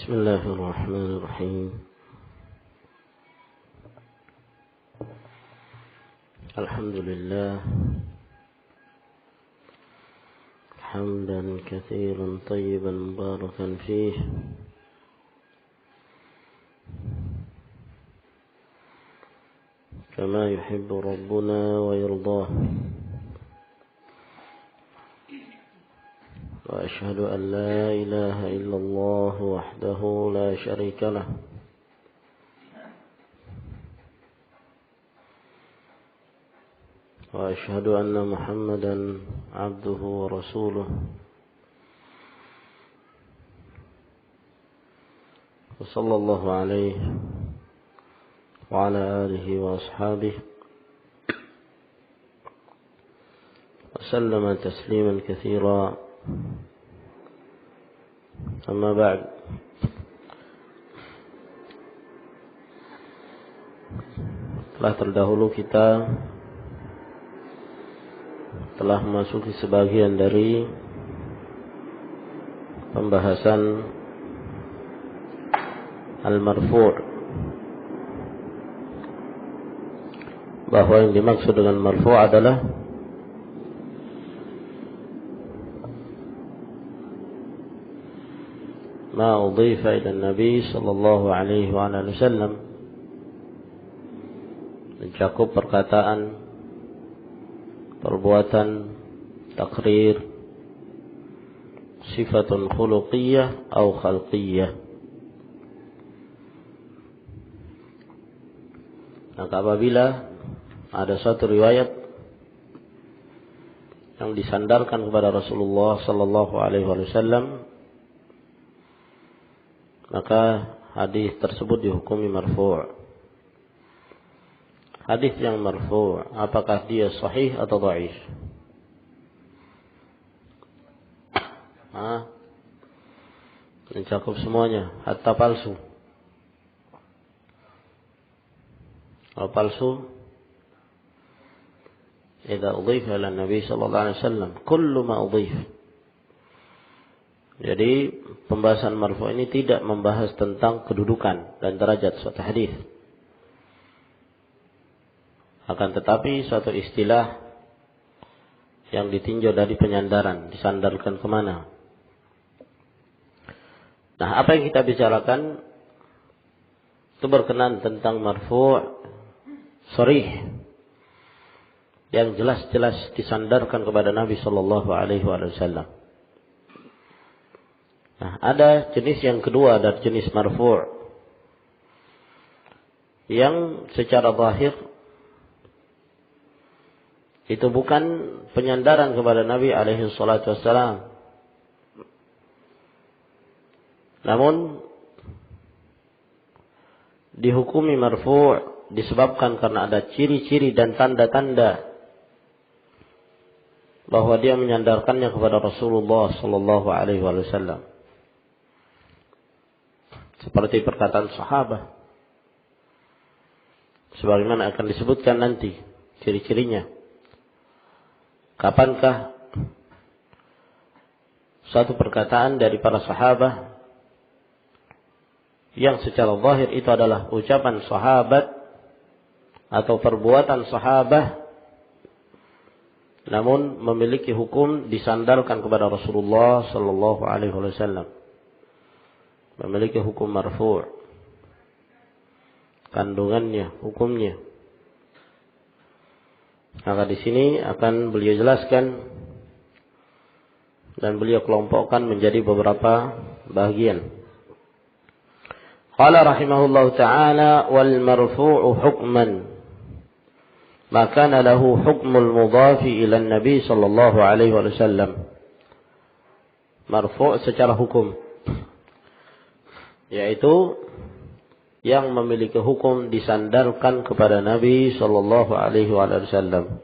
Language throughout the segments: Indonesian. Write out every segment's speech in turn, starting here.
بسم الله الرحمن الرحيم. الحمد لله حمدا كثيرا طيبا مباركا فيه كما يحب ربنا ويرضاه، وأشهد أن لا إله إلا الله وحده لا شريك له، وأشهد أن محمدا عبده ورسوله، وصلى الله عليه وعلى آله وأصحابه وسلم تسليما كثيرا. Amma ba'd. Telah terdahulu kita telah memasuki sebagian dari pembahasan al-marfu', bahwa yang dimaksud dengan marfu' adalah ma udhifa ila Nabi sallallahu alaihi wa alihi wasallam, mencakup perkataan, perbuatan, takrir, sifatun khuluqiyah atau khalqiyah. Maka apabila ada satu riwayat yang disandarkan kepada Rasulullah sallallahu alaihi wasallam, maka hadis tersebut dihukumi marfu'. Hadis yang marfu', apakah dia sahih atau dhaif? Mencakup semuanya, hatta palsu. Kalau palsu, idza udhifa ila Nabi sallallahu alaihi wasallam kullu ma udhif. Jadi pembahasan marfu' ini tidak membahas tentang kedudukan dan derajat suatu hadis, akan tetapi suatu istilah yang ditinjau dari penyandaran, disandarkan kemana. Nah, apa yang kita bicarakan itu berkenaan tentang marfu' sharih, yang jelas-jelas disandarkan kepada Nabi sallallahu alaihi wasallam. Nah, ada jenis yang kedua dari jenis marfu' yang secara zahir itu bukan penyandaran kepada Nabi alaihi salatu wassalam, namun dihukumi marfu' disebabkan karena ada ciri-ciri dan tanda-tanda bahwa dia menyandarkannya kepada Rasulullah sallallahu alaihi wasallam. Seperti perkataan sahabat, sebagaimana akan disebutkan nanti ciri-cirinya. Kapankah satu perkataan dari para sahabat yang secara zahir itu adalah ucapan sahabat atau perbuatan sahabat, namun memiliki hukum disandarkan kepada Rasulullah sallallahu alaihi wasallam, memiliki hukum marfu', kandungannya, hukumnya. Maka di sini akan beliau jelaskan dan beliau kelompokkan menjadi beberapa bagian. Qala rahimahullahu ta'ala wal marfu'u hukman ma kana lahu hukmul mudhafi ila an-nabi sallallahu alaihi wasallam. Marfu' secara hukum, yaitu yang memiliki hukum disandarkan kepada Nabi sallallahu alaihi wasallam.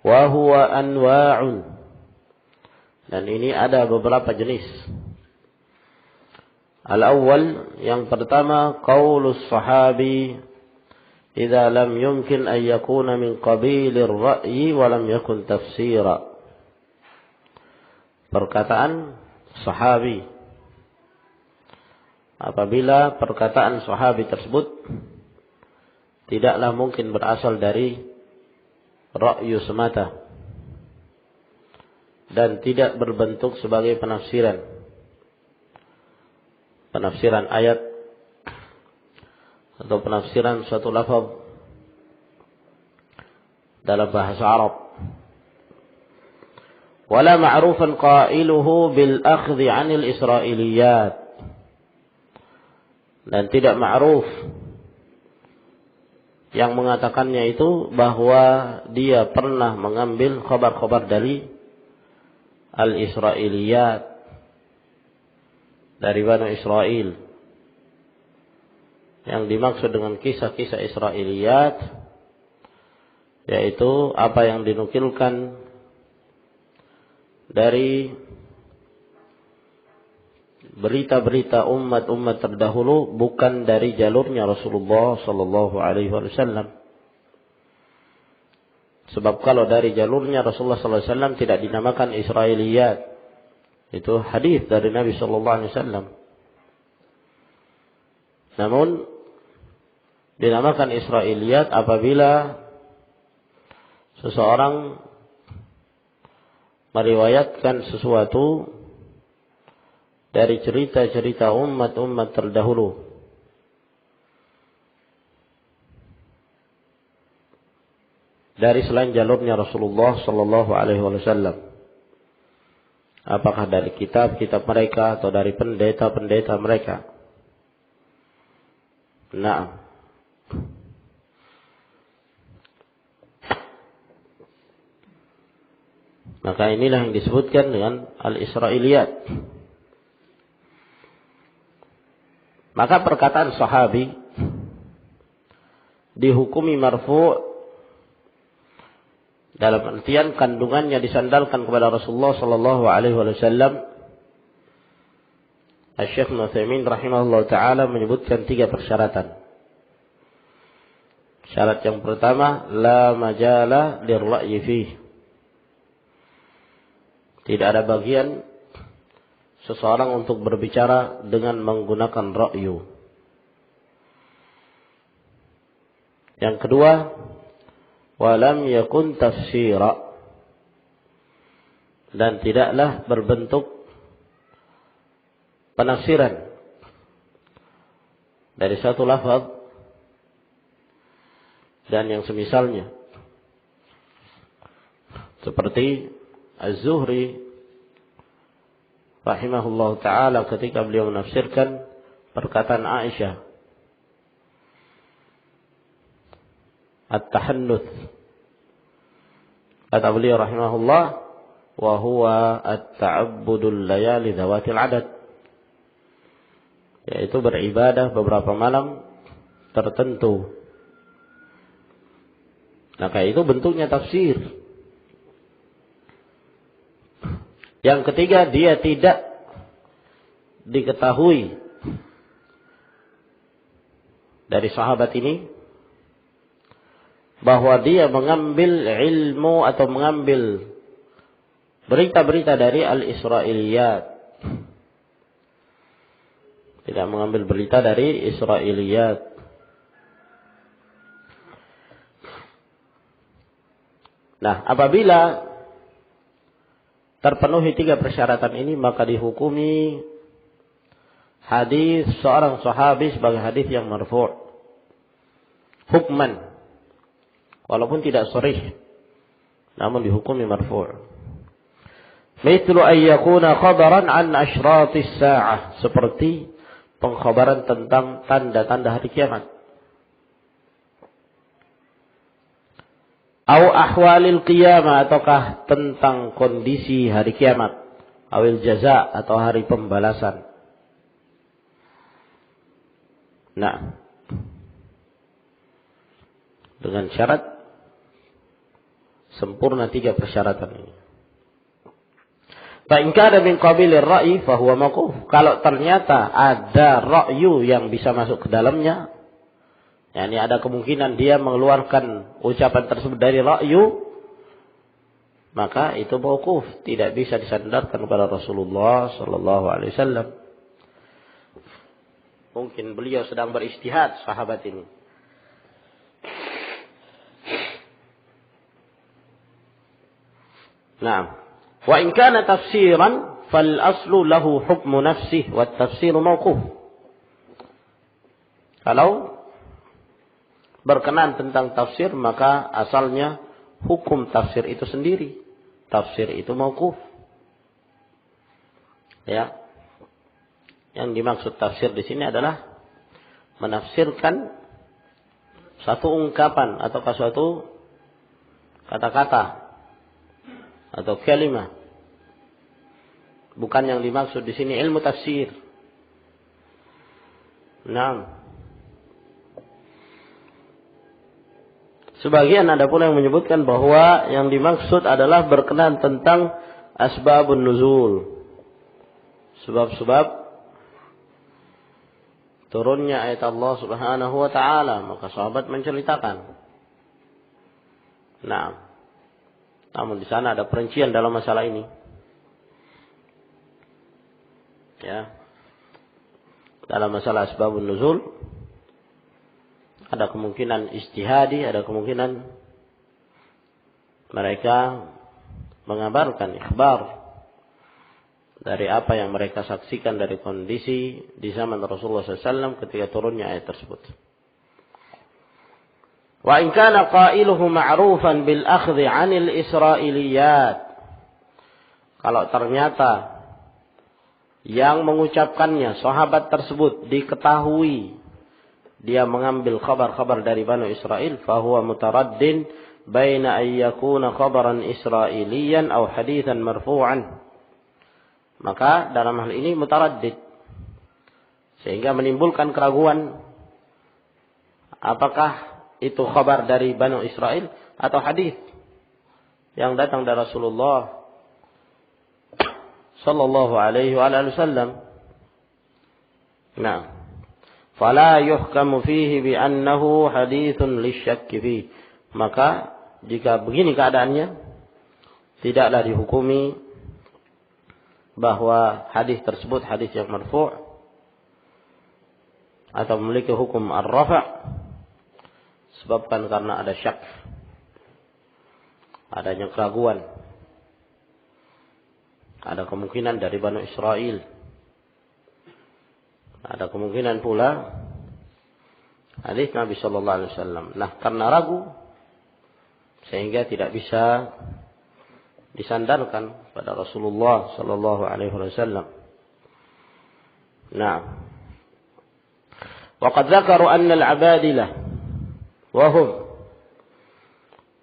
Wa huwa anwa'un, dan ini ada beberapa jenis. Al-awwal, yang pertama, qaulus sahabi idza lam yumkin an yakuna min qabilir ra'yi wa lam yakun tafsira. Perkataan sahabi apabila perkataan sahabi tersebut tidaklah mungkin berasal dari ra'yu semata dan tidak berbentuk sebagai penafsiran ayat atau penafsiran suatu lafaz dalam bahasa Arab. Wala ma'rufan qailuhu bil akhdhi 'anil israiliyat, dan tidak ma'ruf yang mengatakannya itu bahwa dia pernah mengambil khabar-khabar dari al-israiliyat, dari Bani Israel. Yang dimaksud dengan kisah-kisah Israiliyat yaitu apa yang dinukilkan dari berita-berita umat-umat terdahulu, bukan dari jalurnya Rasulullah sallallahu alaihi wasallam. Sebab kalau dari jalurnya Rasulullah sallallahu alaihi wasallam tidak dinamakan Israiliyat. Itu hadis dari Nabi sallallahu alaihi wasallam. Namun dinamakan Israiliyat apabila seseorang meriwayatkan sesuatu dari cerita-cerita umat-umat terdahulu dari selain jalurnya Rasulullah sallallahu alaihi wasallam. Apakah dari kitab-kitab mereka atau dari pendeta-pendeta mereka. Nah, maka inilah yang disebutkan dengan al-Israiliyat. Maka perkataan sahabi dihukumi marfu' dalam artian kandungannya disandalkan kepada Rasulullah sallallahu alaihi wasallam. Asy-Syaikh Ibnu Utsaimin rahimahullah taala menyebutkan 3 persyaratan. Syarat yang pertama, la majala lirra'yi fihi. Tidak ada bagian seseorang untuk berbicara dengan menggunakan ra'yu. Yang kedua, walam yakun tafsira, dan tidaklah berbentuk penafsiran dari satu lafaz dan yang semisalnya, seperti Az-Zuhri rahimahullah ta'ala ketika beliau menafsirkan perkataan Aisyah, at-tahannuth, kata beliau rahimahullah, wa huwa at-ta'abbudul layali dhawatil adad, yaitu beribadah beberapa malam tertentu. Maka itu bentuknya tafsir. Yang ketiga, dia tidak diketahui dari sahabat ini bahwa dia mengambil ilmu atau mengambil berita-berita dari al-Israiliyat. Tidak mengambil berita dari Israiliyat. Nah, apabila terpenuhi 3 persyaratan ini, maka dihukumi hadis seorang sahabi sebagai hadis yang marfu'. Hukman. Walaupun tidak sharih, namun dihukumi marfu'. Mithlu an yakuna khabaran an ashratis sa'ah, seperti pengkhabaran tentang tanda-tanda hari kiamat. Au ahwalil qiyamah, ataukah tentang kondisi hari kiamat. Awil jaza, atau hari pembalasan. Nah, dengan syarat sempurna 3 persyaratan ini. Fa in kana min qabilir ra'yi fa huwa maquf. Kalau ternyata ada ra'yu yang bisa masuk ke dalamnya, yakni ada kemungkinan dia mengeluarkan ucapan tersebut dari ra'yu, maka itu mauquf, tidak bisa disandarkan kepada Rasulullah sallallahu alaihi wasallam. Mungkin beliau sedang beristihad, sahabat ini. Nah, wa in kana tafsiran fal aslu lahu hukmu nafsihi wat tafsiru mauquf. Kalau berkenan tentang tafsir, maka asalnya hukum tafsir itu sendiri. Tafsir itu mauquf. Ya. Yang dimaksud tafsir di sini adalah menafsirkan satu ungkapan atau suatu kata-kata atau kalimat. Bukan yang dimaksud di sini ilmu tafsir. Nah, sebagian ada pula yang menyebutkan bahwa yang dimaksud adalah berkenan tentang asbabun nuzul. Sebab-sebab turunnya ayat Allah Subhanahu wa taala, maka sahabat menceritakan. Nah, namun di sana ada perincian dalam masalah ini. Ya. Dalam masalah asbabun nuzul ada kemungkinan ijtihadi, ada kemungkinan mereka mengabarkan ikhbar dari apa yang mereka saksikan dari kondisi di zaman Rasulullah SAW ketika turunnya ayat tersebut. Wa in kana qailuhu ma'rufan bil akhdhi 'anil israiliyat. Kalau ternyata yang mengucapkannya sahabat tersebut diketahui dia mengambil kabar-kabar dari Bani Israel, fa huwa mutaraddin baina ay yakuna khabaran israiliyan aw haditsan marfu'an. Maka dalam hal ini mutaraddid, sehingga menimbulkan keraguan apakah itu khabar dari Bani Israel atau hadis yang datang dari Rasulullah sallallahu alaihi wasallam. Nah, fala yuhkamu fihi bi annahu haditsun lisyakki fi. Maka jika begini keadaannya, tidaklah dihukumi bahwa hadis tersebut hadis yang marfu' atau memiliki hukum ar-rafa', sebabkan karena ada syak, adanya keraguan, ada kemungkinan dari Bani Israel, ada kemungkinan pula hadis Nabi Sallallahu Alaihi Wasallam. Nah, karena ragu sehingga tidak bisa disandarkan pada Rasulullah Sallallahu Alaihi Wasallam. Nah, waqad dzakaru anna al-abadilah wahum,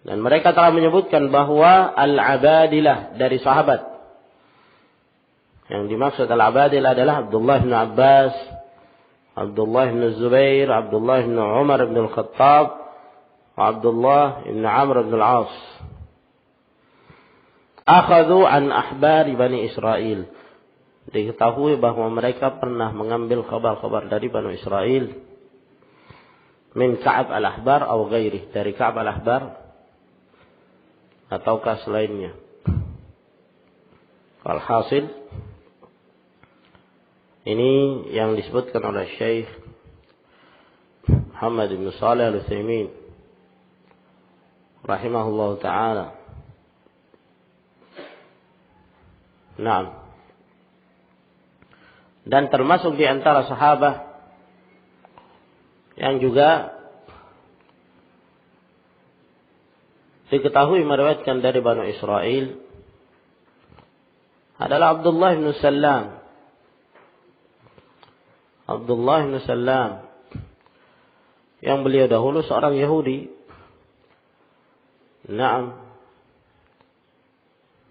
dan mereka telah menyebutkan bahwa al-abadilah dari sahabat. Yang dimaksud al-abadilah adalah Abdullah bin Abbas, Abdullah bin Zubair, Abdullah bin Umar bin Al-Khattab, Abdullah bin Amr bin Al-As. Akhadhu an ahbari Bani Israel. Diketahui bahwa mereka pernah mengambil kabar-kabar dari Bani Israel. Min Ka'ab al-Ahbar atau ghairi, dari Ka'ab al-Ahbar ataukah selainnya. Alhasil, ini yang disebutkan oleh Syekh Muhammad bin Shalih Al-Utsaimin rahimahullah ta'ala. Naam. Dan termasuk di antara sahabat yang juga diketahui meriwayatkan dari Bani Israel adalah Abdullah bin Salam. Abdullah bin Salam yang beliau dahulu seorang Yahudi. Naam.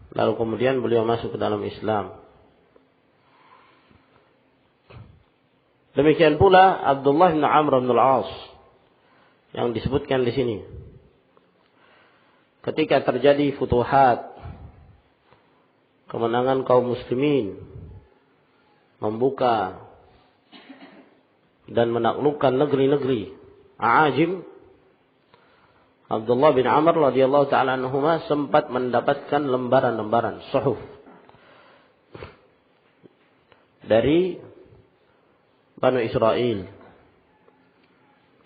Lalu kemudian beliau masuk ke dalam Islam. Demikian pula Abdullah bin Amr bin Al-As yang disebutkan di sini. Ketika terjadi futuhat, kemenangan kaum muslimin, membuka dan menaklukkan negeri-negeri A'ajim, Abdullah bin Amr radhiyallahu ta'ala anhuma sempat mendapatkan lembaran-lembaran suhuf dari Banu Israel.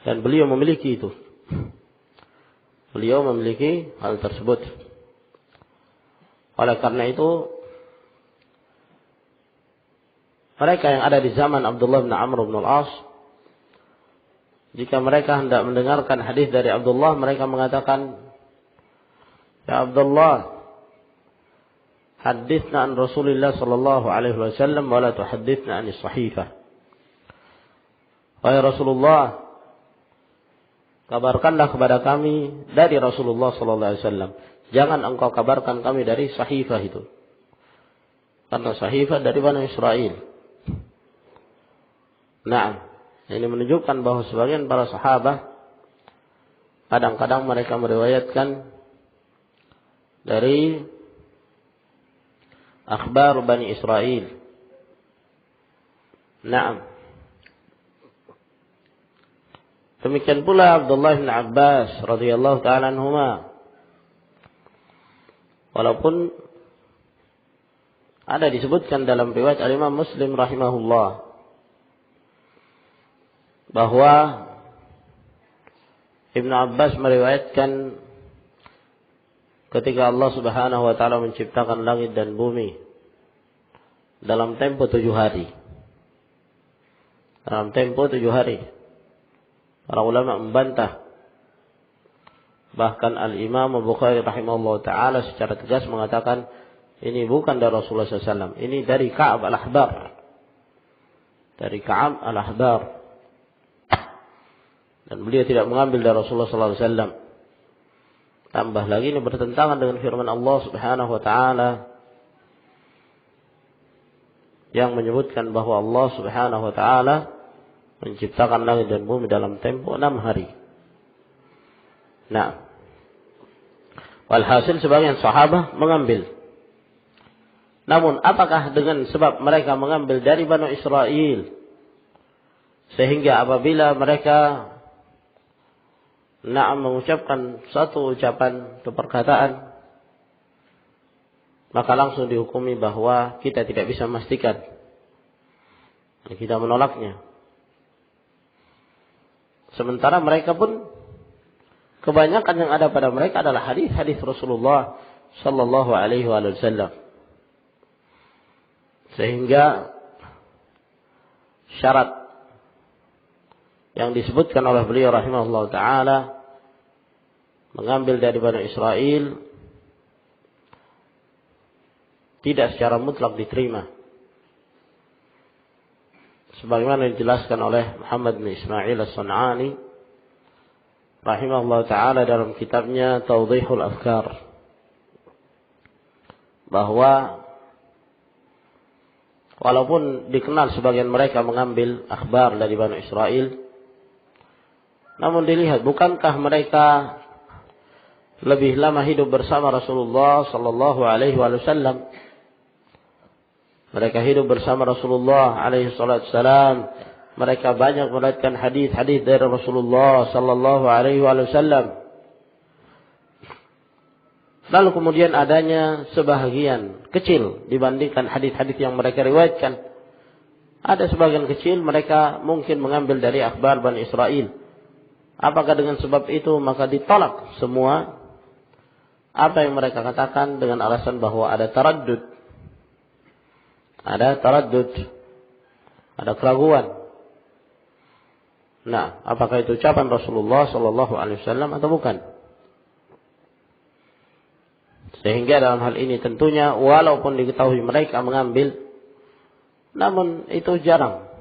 Dan beliau memiliki itu. Beliau memiliki hal tersebut. Oleh karena itu, mereka yang ada di zaman Abdullah bin Amr bin al-As, jika mereka hendak mendengarkan hadis dari Abdullah, mereka mengatakan, "Ya Abdullah, hadithna an Rasulullah sallallahu alaihi wasallam wa la tuhaddithna an as-sahifah." Wahai Rasulullah, kabarkanlah kepada kami dari Rasulullah sallallahu alaihi wasallam. Jangan engkau kabarkan kami dari sahifah itu. Karena sahifah dari Bani Israel. Nah, ini menunjukkan bahwa sebagian para sahabat kadang-kadang mereka meriwayatkan dari akhbar Bani Israel. Nah, demikian pula Abdullah bin Abbas radhiyallahu ta'ala anhuma. Walaupun ada disebutkan dalam riwayat Al-Imam Muslim rahimahullah bahwa Ibnu Abbas meriwayatkan ketika Allah Subhanahu wa taala menciptakan langit dan bumi dalam tempo 7 hari. Dalam tempo 7 hari. Para ulama membantah. Bahkan Al-Imam Al-Bukhari rahimahullah ta'ala secara tegas mengatakan, ini bukan dari Rasulullah SAW. Ini dari Ka'ab al-Ahbar. Dari Ka'ab al-Ahbar. Dan beliau tidak mengambil dari Rasulullah SAW. Tambah lagi ini bertentangan dengan firman Allah Subhanahu wa ta'ala yang menyebutkan bahwa Allah Subhanahu wa ta'ala menciptakan langit dan bumi dalam tempo 6 hari. Nah, walhasil sebagian sahabat mengambil. Namun apakah dengan sebab mereka mengambil dari Bani Israel sehingga apabila mereka mengucapkan satu ucapan atau perkataan maka langsung dihukumi bahwa kita tidak bisa memastikan, kita menolaknya. Sementara mereka pun kebanyakan yang ada pada mereka adalah hadis-hadis Rasulullah sallallahu alaihi wasallam. Sehingga syarat yang disebutkan oleh beliau rahimahullah ta'ala mengambil dari Bani Israel tidak secara mutlak diterima. Sebagaimana dijelaskan oleh Muhammad bin Ismail As-Sun'ani rahimahullah ta'ala dalam kitabnya Tawdihul Afkar, bahwa walaupun dikenal sebagian mereka mengambil akhbar dari Bani Israel, namun dilihat bukankah mereka lebih lama hidup bersama Rasulullah sallallahu alaihi wasallam. Mereka hidup bersama Rasulullah alaihi salam. Mereka banyak meriwayatkan hadis-hadis dari Rasulullah sallallahu alaihi wasallam. Lalu kemudian adanya sebahagian kecil dibandingkan hadis-hadis yang mereka riwayatkan. Ada sebagian kecil mereka mungkin mengambil dari akhbar Bani Israel. Apakah dengan sebab itu maka ditolak semua apa yang mereka katakan dengan alasan bahwa ada taraddud? Ada taraddud. Ada keraguan. Nah, apakah itu ucapan Rasulullah sallallahu alaihi wasallam atau bukan? Sehingga dalam hal ini tentunya walaupun diketahui mereka mengambil, namun itu jarang.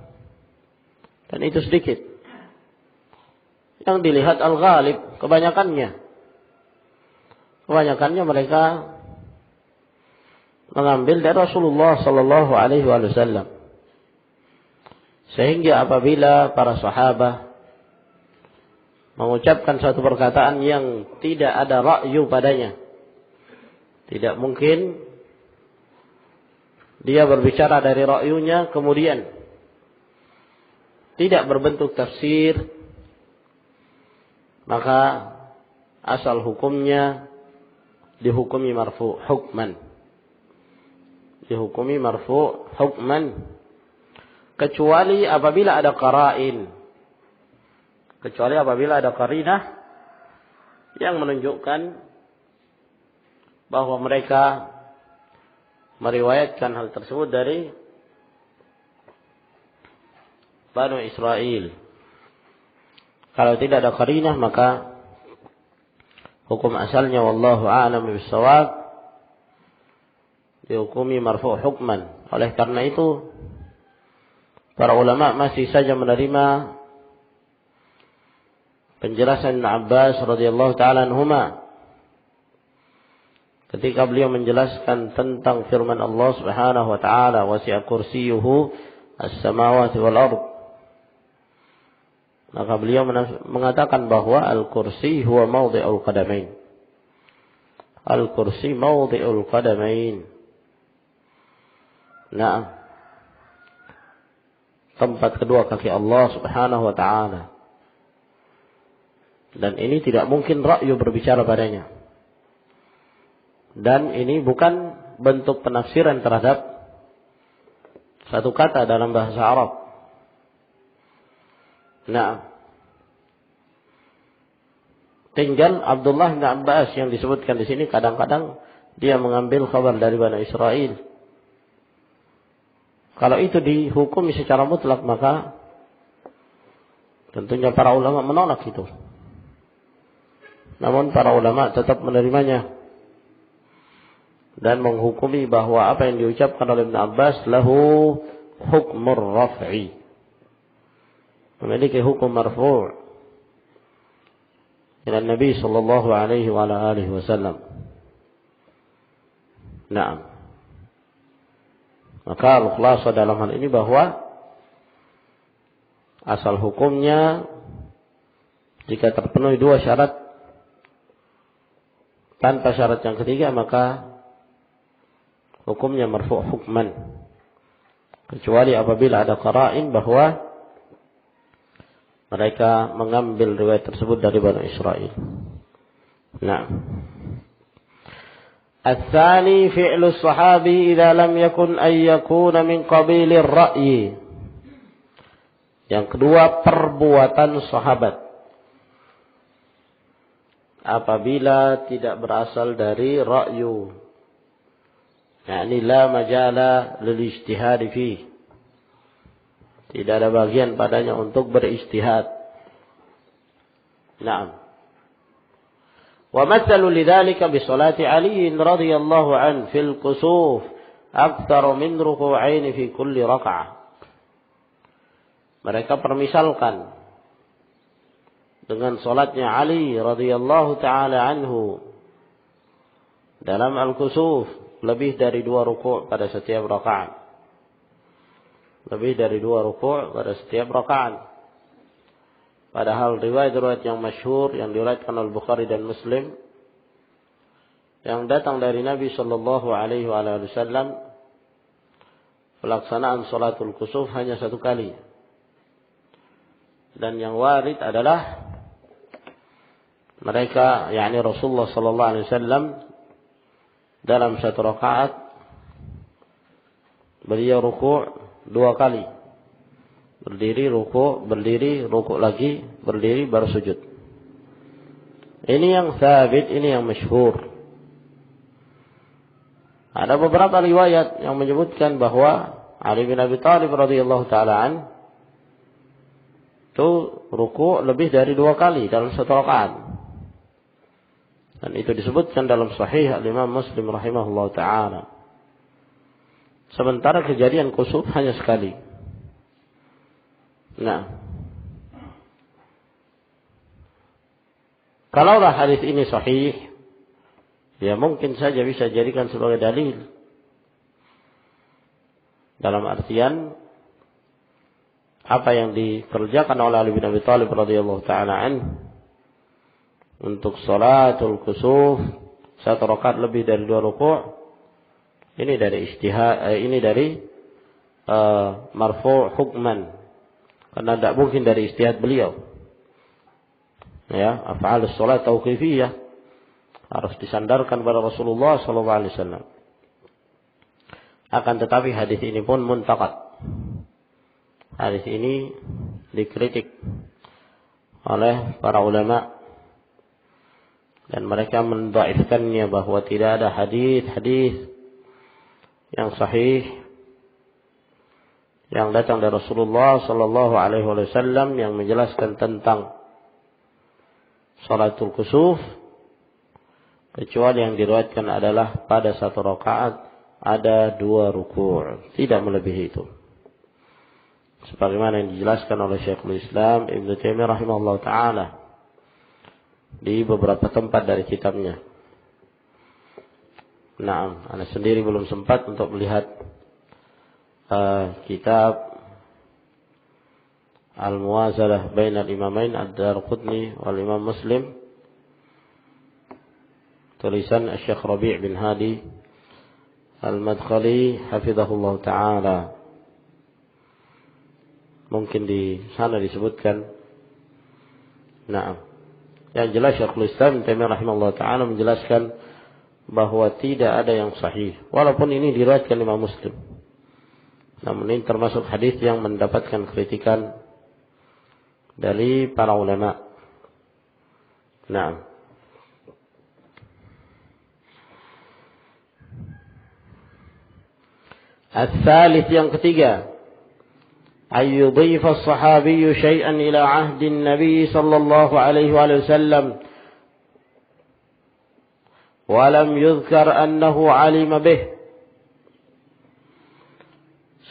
Dan itu sedikit. Yang dilihat al-ghalib, kebanyakannya mereka mengambil dari Rasulullah sallallahu alaihi wasallam. Sehingga apabila para sahabat mengucapkan satu perkataan yang tidak ada ra'yu padanya, tidak mungkin dia berbicara dari ra'yunya kemudian tidak berbentuk tafsir, maka asal hukumnya dihukumi marfu' hukman. Dihukumi marfu' hukman. kecuali apabila ada qara'in. Kecuali apabila ada qarinah yang menunjukkan bahwa mereka meriwayatkan hal tersebut dari Banu Israel. Kalau tidak ada qarinah, maka hukum asalnya wallahu a'lam bis-shawab dihukumi marfu' hukman. Oleh karena itu para ulama masih saja menerima penjelasan Ibn Abbas radhiyallahu taala anhuma ketika beliau menjelaskan tentang firman Allah Subhanahu wa taala, wasi'a kursiyyuhu as-samawati wal ardh. Maka beliau mengatakan bahwa al-kursi huwa mawdi'ul qadamain. Al-kursi mawdi'ul qadamain. Nah, tempat kedua kaki Allah Subhanahu wa taala. Dan ini tidak mungkin ra'yu berbicara padanya. Dan ini bukan bentuk penafsiran terhadap satu kata dalam bahasa Arab. Nah, tinggal Abdullah bin Abbas yang disebutkan di sini kadang-kadang dia mengambil khabar dari Bani Israel. Kalau itu dihukumi secara mutlak, maka tentunya para ulama menolak itu. Namun para ulama tetap menerimanya dan menghukumi bahwa apa yang diucapkan oleh Ibn Abbas lahu hukmur raf'i, memiliki hukum marfu' ila Nabi sallallahu alaihi wa alihi wasallam. Naam. Maka al-khulasa dalam hal ini bahwa asal hukumnya jika terpenuhi dua syarat tanpa syarat yang ketiga, maka hukumnya marfu' hukman. Kecuali apabila ada qara'in bahwa mereka mengambil riwayat tersebut dari Bani Israel. Nah. Al-thani fi'lu sahabi idza lam yakun ay yakuna min qabilir ra'yi. Yang kedua, perbuatan sahabat apabila tidak berasal dari ra'yu, yakni la majala lil ijtihad fi, tidak ada bagian padanya untuk beristihad. Naam. Wa mathalu lidzalika bi salati Ali radhiyallahu an fil kusuf akthar min ruku'ain fi kulli rak'ah. Mereka permisalkan dengan salatnya Ali radhiyallahu taala anhu dalam al-kusuf, lebih dari 2 ruku' pada setiap rakaat. Lebih dari 2 ruku' pada setiap rakaat. Padahal riwayat-riwayat yang masyhur yang diriwayatkan oleh Bukhari dan Muslim yang datang dari Nabi sallallahu alaihi wasallam, pelaksanaan salatul kusuf hanya 1 kali. Dan yang warid adalah mereka, yakni Rasulullah sallallahu alaihi wasallam, dalam 1 rakaat beliau ruku' 2 kali. Berdiri, ruku', berdiri, ruku' lagi, berdiri, baru sujud. Ini yang sabit, ini yang masyhur. Ada beberapa riwayat yang menyebutkan bahwa Ali bin Abi Thalib radhiyallahu taala an itu ruku' lebih dari 2 kali dalam 1 rakaat. Dan itu disebutkan dalam Sahih Al-Imam Muslim rahimahullah ta'ala. Sementara kejadian kusuf hanya sekali. Nah, kalaulah hadis ini sahih, ya mungkin saja bisa jadikan sebagai dalil. Dalam artian apa yang dikerjakan oleh Ali bin Abi Thalib radhiyallahu ta'ala anhu untuk salatul kusuf 1 rakaat lebih dari 2 ruku', ini dari ijtihad, ini dari marfu' hukman, karena tidak mungkin dari ijtihad beliau. Ya, af'alus salat tauqifiyah harus disandarkan pada Rasulullah sallallahu alaihi wasallam. Akan tetapi hadis ini pun muntaqad. Hadis ini dikritik oleh para ulama dan mereka mendhaifkannya bahwa tidak ada hadis-hadis yang sahih yang datang dari Rasulullah sallallahu alaihi wasallam yang menjelaskan tentang salatul kusuf, kecuali yang diriwayatkan adalah pada satu rakaat ada 2 ruku', tidak melebihi itu. Sebagaimana yang dijelaskan oleh Syekhul Islam Ibnu Taimiyah rahimahullah taala di beberapa tempat dari kitabnya. Nah, ana sendiri belum sempat untuk melihat kitab Al-Muwazalah Bainal Imamain Ad-Darqutni wal Imam Muslim, tulisan Syekh Rabi' bin Hadi Al-Madkhali hafizahullah taala. Mungkin di sana disebutkan. Nah, yang jelas Syekhul Islam Taimiyah rahimahullah taala menjelaskan bahwa tidak ada yang sahih, walaupun ini diriwayatkan Imam Muslim. Namun ini termasuk hadis yang mendapatkan kritikan dari para ulama. Nah, al-thalith yang ketiga, ayyudhifa as-sahabiyyu syai'an ila 'ahdi an-nabi sallallahu alaihi wasallam wa lam yudhkar annahu 'alima bih.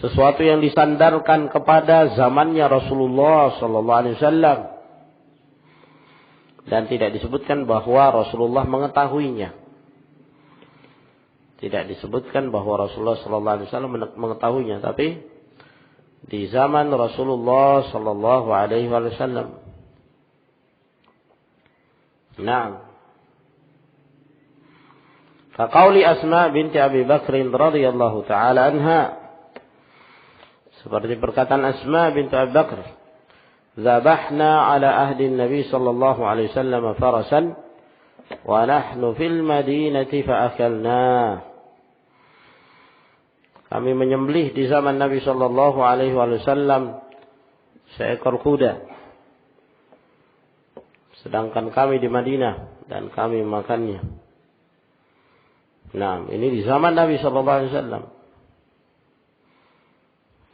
Sesuatu yang disandarkan kepada zamannya Rasulullah sallallahu alaihi wasallam dan tidak disebutkan bahwa Rasulullah mengetahuinya. Tidak disebutkan bahwa Rasulullah sallallahu alaihi wasallam mengetahuinya, tapi di zaman Rasulullah sallallahu alaihi wasallam. Naam. Faqauli Asma binti Abi Bakr radhiyallahu taala anha, seperti perkataan Asma binti Abi Bakr, "Zabahna ala ahdi Nabi sallallahu alaihi wasallam farasan wa nahnu fil Madinati fa akalna." Kami menyembelih di zaman Nabi sallallahu alaihi wasallam seekor kuda, sedangkan kami di Madinah dan kami makannya. Nah, ini di zaman Nabi sallallahu alaihi wasallam.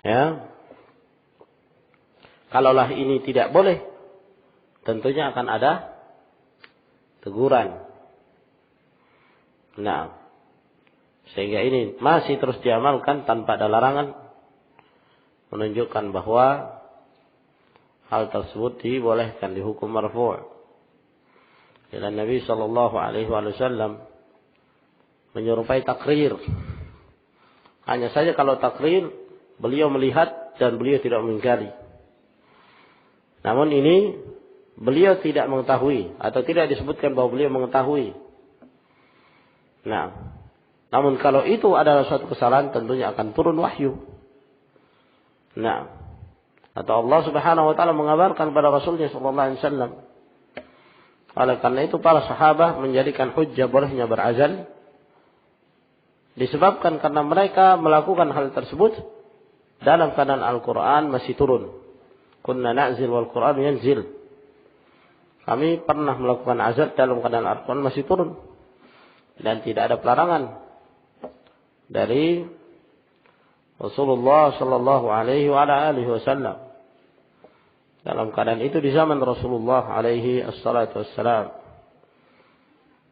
Ya. Kalaulah ini tidak boleh, tentunya akan ada teguran. Nah, sehingga ini masih terus diamalkan tanpa ada larangan, menunjukkan bahwa hal tersebut dibolehkan, dihukum marfu'. Dan Nabi sallallahu alaihi wasallam menyerupai takrir. Hanya saja kalau takrir beliau melihat dan beliau tidak mengingkari. Namun ini beliau tidak mengetahui atau tidak disebutkan bahwa beliau mengetahui. Nah, namun kalau itu adalah suatu kesalahan, tentunya akan turun wahyu. Nah, atau Allah Subhanahu wa taala mengabarkan kepada Rasulnya sallallahu alaihi wasallam. Oleh karena itu para sahabat menjadikan hujjah bolehnya berazan disebabkan karena mereka melakukan hal tersebut dalam keadaan Al-Quran masih turun. Kunna na'zil wal Quran yanzil. Kami pernah melakukan azan dalam keadaan Al-Quran masih turun. Dan tidak ada pelarangan dari Rasulullah sallallahu alaihi wasallam. Dalam keadaan itu di zaman Rasulullah alaihi assalatu wassalam.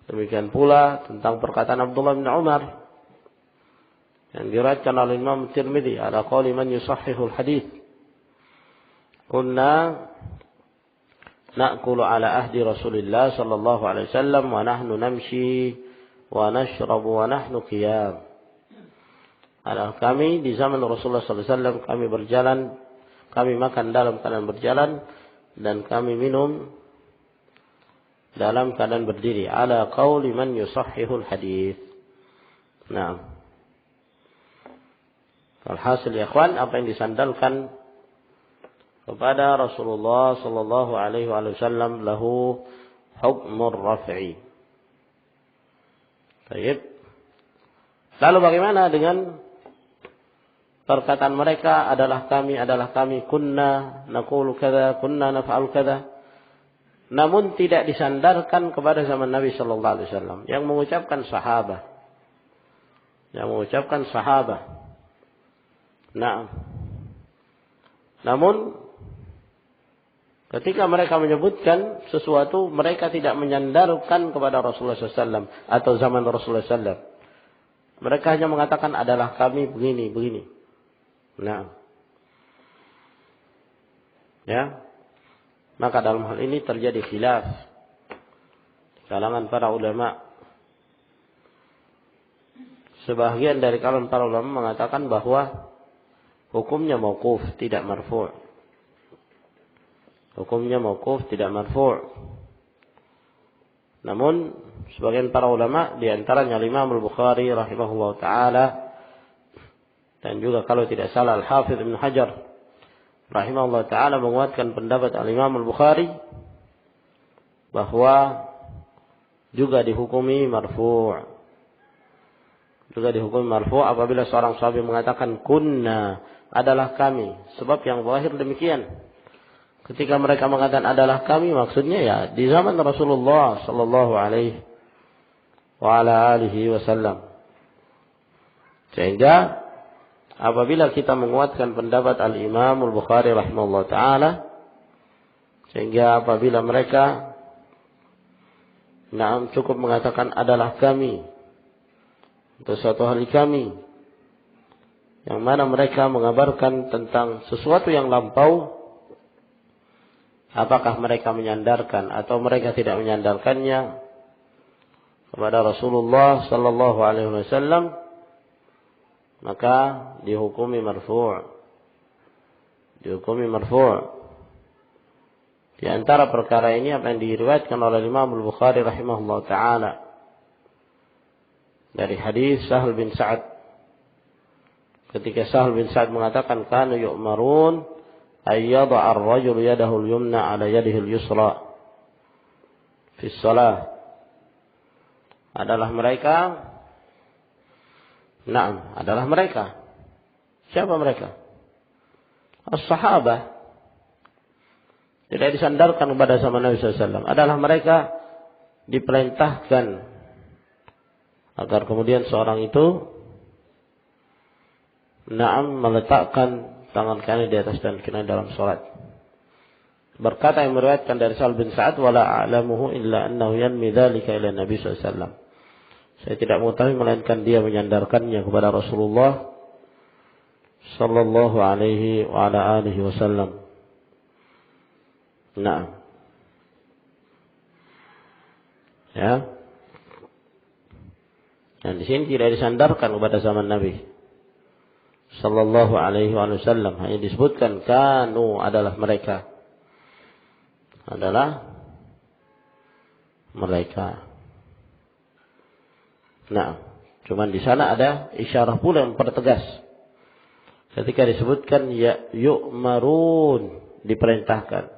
Demikian pula tentang perkataan Abdullah bin Umar yang diriwayatkan oleh Imam Tirmidzi, ala qauli man yusahhihul hadits, kunna na'kulu ala ahdi Rasulillah sallallahu alaihi wasallam wa nahnu namshi wa nashrabu wa nahnu qiyam. Adalah kami di zaman Rasulullah sallallahu alaihi wasallam, kami berjalan, kami makan dalam keadaan berjalan dan kami minum dalam keadaan berdiri. Ala qauli man yusahhihul hadits. Nah, alhasil ya ikhwan, apa yang disandalkan kepada Rasulullah sallallahu alaihi wasallam lahu hukmur raf'i. Baik. Lalu bagaimana dengan perkataan mereka adalah kami, kunna naqulu kadza, kunna naf'alu kadza. Namun tidak disandarkan kepada zaman Nabi sallallahu alaihi wasallam yang mengucapkan sahabat. Nah, namun ketika mereka menyebutkan sesuatu, mereka tidak menyandarkan kepada Rasulullah SAW atau zaman Rasulullah SAW. Mereka hanya mengatakan adalah kami begini. Nah, ya, maka dalam hal ini terjadi khilaf di kalangan para ulama. Sebahagian dari kalangan para ulama mengatakan bahwa hukumnya mauquf, tidak marfu'. Hukumnya mauquf, tidak marfu'. Namun sebagian para ulama, di antaranya Imam Al-Bukhari rahimahullah taala, dan juga kalau tidak salah Al-Hafidz Ibnu Hajar rahimahullah taala menguatkan pendapat Al-Imam Al-Bukhari bahwa juga dihukumi marfu'. Juga dihukumi marfu' apabila seorang sahabat mengatakan kunna, adalah kami. Sebab yang zahir demikian. Ketika mereka mengatakan adalah kami, maksudnya ya di zaman Rasulullah sallallahu alaihi wa ala alihi wasallam. Sehingga apabila kita menguatkan pendapat Al-Imam Al-Bukhari rahimahullah ta'ala, sehingga apabila mereka cukup mengatakan adalah kami, untuk suatu hari kami, yang mana mereka mengabarkan tentang sesuatu yang lampau, apakah mereka menyandarkan atau mereka tidak menyandarkannya kepada Rasulullah sallallahu alaihi wasallam, maka dihukumi marfu'. Di antara perkara ini apa yang diriwayatkan oleh Imam Al-Bukhari rahimahullah taala dari hadis Sahal bin Sa'ad, ketika Sahal bin Sa'ad mengatakan kanu yu'marun ay yada'a ar-rajulu yadahu al-yumna 'ala yadihi al-yusra fi shalah. Adalah mereka. Siapa mereka? As-sahabah. Tidak disandarkan kepada zaman Nabi SAW. Adalah mereka diperintahkan agar kemudian seorang itu meletakkan tangan kanan di atas dan kiri dalam salat. Berkata yang meriwayatkan dari Sa'al bin Sa'ad, wala a'lamuhu illa annahu yanmi dzalika ila Nabi SAW. Saya tidak mengetahui melainkan dia menyandarkannya kepada Rasulullah sallallahu alaihi wa ala alihi wasallam. Nah. Ya. Dan di sini tidak disandarkan kepada zaman Nabi sallallahu alaihi wasallam, hanya disebutkan kanu, adalah mereka. Nah, cuman di sana ada isyarah pula yang pertegas. Ketika disebutkan ya yu'marun, diperintahkan.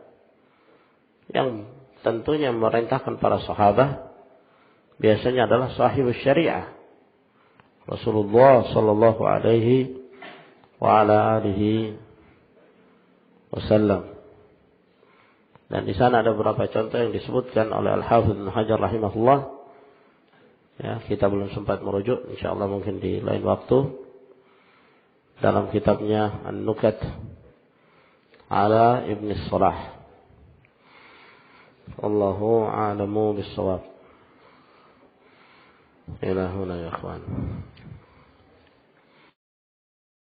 Yang tentunya memerintahkan para sahabat biasanya adalah sahibus syariah, Rasulullah sallallahu alaihi wa ala alihi wasallam. Dan di sana ada beberapa contoh yang disebutkan oleh Al-Hafidz Ibnu Hajar rahimahullah. Ya, kita belum sempat merujuk, insyaallah mungkin di lain waktu dalam kitabnya An-Nukat ala Ibn Salah. Wallahu a'lamu bis-shawab. Ila huna ya ikhwan.